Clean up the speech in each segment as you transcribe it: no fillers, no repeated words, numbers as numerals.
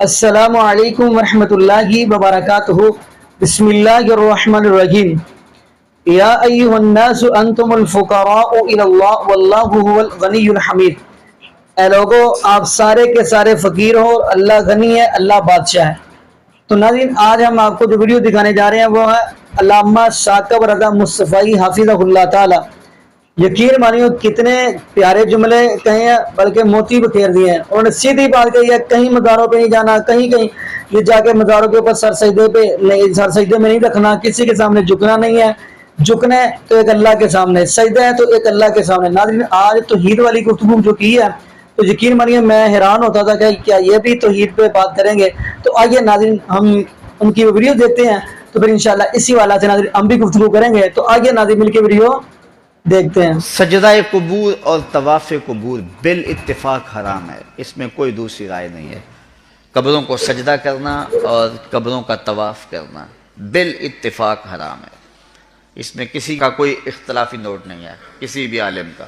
السلام علیکم ورحمۃ اللہ وبرکاتہ۔ بسم اللہ الرحمن الرحیم۔ یا ایھا الناس انتم الفقراء الی اللہ واللہ هو الغنی الحمید۔ اے لوگو، آپ سارے کے سارے فقیر ہو اور اللہ غنی ہے، اللہ بادشاہ ہے۔ تو ناظرین، آج ہم آپ کو جو ویڈیو دکھانے جا رہے ہیں وہ ہے علامہ ثاقب رضا مصطفی حافظہ اللہ تعالی۔ یقین مانیو کتنے پیارے جملے کہے ہیں، بلکہ موتی بکھیر دیے ہیں۔ انہوں نے سیدھی بات کہی ہے، کہیں مزاروں پہ نہیں جانا، کہیں یہ جا کے مزاروں کے اوپر سر سجدے میں نہیں رکھنا، کسی کے سامنے جھکنا نہیں ہے، جھکنا ہے تو ایک اللہ کے سامنے، سجدہ ہے تو ایک اللہ کے سامنے۔ ناظرین، آج توحید والی گفتگو جو کی ہے تو یقین مانیے میں حیران ہوتا تھا کہ کیا یہ بھی توحید پہ بات کریں گے۔ تو آئیے ناظرین ہم ان کی ویڈیو دیکھتے ہیں، تو پھر انشاءاللہ اسی والا سے ناظرین ہم بھی گفتگو کریں گے۔ تو آئیے ناظرین مل کے ویڈیو دیکھتے ہیں۔ سجدہ قبور اور طواف قبور بالاتفاق حرام ہے، اس میں کوئی دوسری رائے نہیں ہے۔ قبروں کو سجدہ کرنا اور قبروں کا طواف کرنا بالاتفاق حرام ہے، اس میں کسی کا کوئی اختلافی نوٹ نہیں ہے، کسی بھی عالم کا۔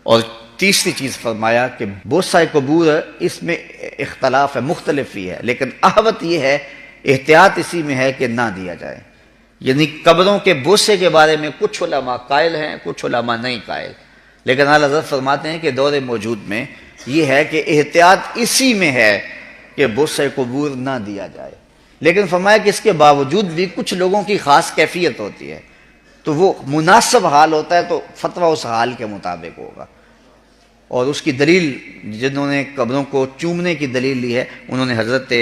اور تیسری چیز فرمایا کہ بوسہ قبور اس میں اختلاف ہے، مختلف ہی ہے، لیکن احوط یہ ہے، احتیاط اسی میں ہے کہ نہ دیا جائے۔ یعنی قبروں کے بوسے کے بارے میں کچھ علماء قائل ہیں، کچھ علماء نہیں قائل، لیکن اعلیٰ حضرت فرماتے ہیں کہ دور موجود میں یہ ہے کہ احتیاط اسی میں ہے کہ بوسہ قبور نہ دیا جائے۔ لیکن فرمایا کہ اس کے باوجود بھی کچھ لوگوں کی خاص کیفیت ہوتی ہے، تو وہ مناسب حال ہوتا ہے تو فتویٰ اس حال کے مطابق ہوگا۔ اور اس کی دلیل، جنہوں نے قبروں کو چومنے کی دلیل لی ہے، انہوں نے حضرت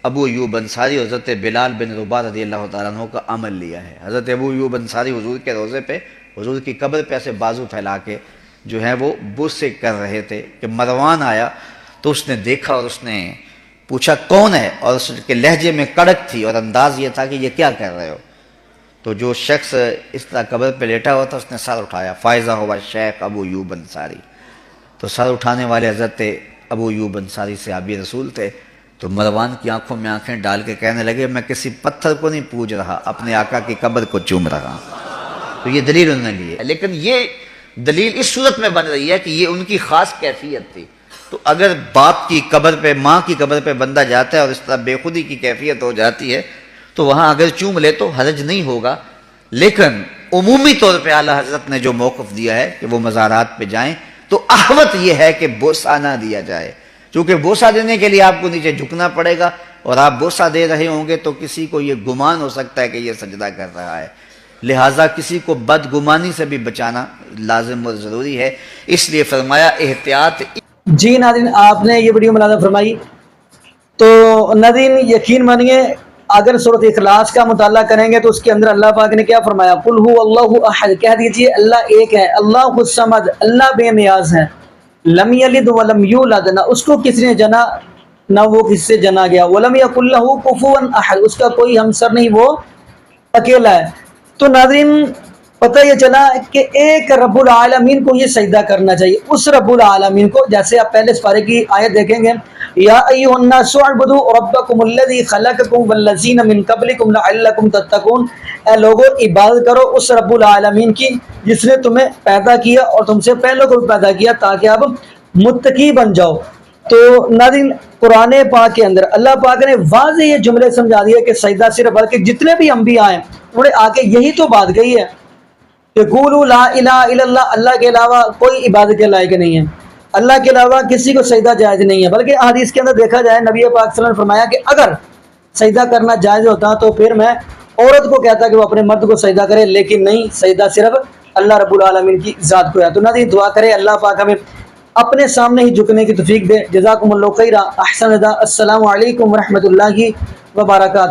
ابو ایوب انصاری اور حضرت بلال بن رباح رضی اللہ تعالیٰ عنہ کا عمل لیا ہے۔ حضرت ابو ایوب انصاری حضور کے روضے پہ، حضور کی قبر پہ ایسے بازو پھیلا کے جو ہے وہ بوسے کر رہے تھے کہ مروان آیا تو اس نے دیکھا اور اس نے پوچھا کون ہے، اور اس کے لہجے میں کڑک تھی اور انداز یہ تھا کہ یہ کیا کر رہے ہو۔ تو جو شخص اس طرح قبر پہ لیٹا ہوا تھا اس نے سر اٹھایا، فائزہ ہوا شیخ ابو ایوب انصاری۔ تو سر اٹھانے والے حضرت ابو ایوب انصاری صحابی رسول تھے، تو مروان کی آنکھوں میں آنکھیں ڈال کے کہنے لگے میں کسی پتھر کو نہیں پوج رہا، اپنے آقا کی قبر کو چوم رہا ہوں۔ تو یہ دلیل انہوں نے لی ہے، لیکن یہ دلیل اس صورت میں بن رہی ہے کہ یہ ان کی خاص کیفیت تھی۔ تو اگر باپ کی قبر پہ، ماں کی قبر پہ بندہ جاتا ہے اور اس طرح بے خودی کی کیفیت ہو جاتی ہے تو وہاں اگر چوم لے تو حرج نہیں ہوگا، لیکن عمومی طور پہ اعلیٰ حضرت نے جو موقف دیا ہے کہ وہ مزارات پہ جائیں تو احوط یہ ہے کہ بوسہ نہ دیا جائے، چونکہ بوسہ دینے کے لیے آپ کو نیچے جھکنا پڑے گا، اور آپ بوسہ دے رہے ہوں گے تو کسی کو یہ گمان ہو سکتا ہے کہ یہ سجدہ کر رہا ہے، لہٰذا کسی کو بدگمانی سے بھی بچانا لازم اور ضروری ہے، اس لیے فرمایا احتیاط۔ جی ناظرین، آپ نے یہ ویڈیو ملاحظہ فرمائی، تو ناظرین یقین مانیے اگر سورۃ اخلاص کا مطالعہ کریں گے تو اس کے اندر اللہ پاک نے کیا فرمایا، قل هو اللہ احد، کہہ دیجئے اللہ ایک ہے، اللہ الصمد، اللہ بے نیاز ہے، لم یلد ولم یولد، نہ اس کو کس نے جنا نہ وہ کس سے جنا گیا، ولم یکن لہ کفوا احد، اس کا کوئی ہمسر نہیں، وہ اکیلا ہے۔ تو ناظرین پتہ یہ چلا کہ ایک رب العالمین کو یہ سجدہ کرنا چاہیے، اس رب العالمین کو، جیسے آپ پہلے اس پارے کی آیت دیکھیں گے، یا ایھا الناس اعبدوا ربکم الذی خلقکم والذین من قبلکم لعلکم تتقون، اے لوگو عبادت کرو اس رب العالمین کی جس نے تمہیں پیدا کیا اور تم سے پہلے کو بھی پیدا کیا تاکہ آپ متقی بن جاؤ۔ تو ناظرین قرآن پاک کے اندر اللہ پاک نے واضح یہ جملے سمجھا دیے کہ سجدہ صرف، بلکہ جتنے بھی انبیاء ہیں انہوں نے آ کے یہی تو بات کہی ہے کہ قولوا لا الہ الا اللہ، اللہ کے علاوہ کوئی عبادت کے لائق نہیں ہے، اللہ کے علاوہ کسی کو سجدہ جائز نہیں ہے۔ بلکہ حدیث کے اندر دیکھا جائے نبی پاک صلی اللہ علیہ وسلم نے فرمایا کہ اگر سجدہ کرنا جائز ہوتا تو پھر میں عورت کو کہتا کہ وہ اپنے مرد کو سجدہ کرے، لیکن نہیں، سجدہ صرف اللہ رب العالمین کی ذات کو ہے۔ تو ناظرین دعا کرے اللہ پاک ہمیں اپنے سامنے ہی جھکنے کی توفیق دے۔ جزاکم اللہ خیرا، احسن ادا، السلام علیکم ورحمۃ اللہ وبرکاتہ۔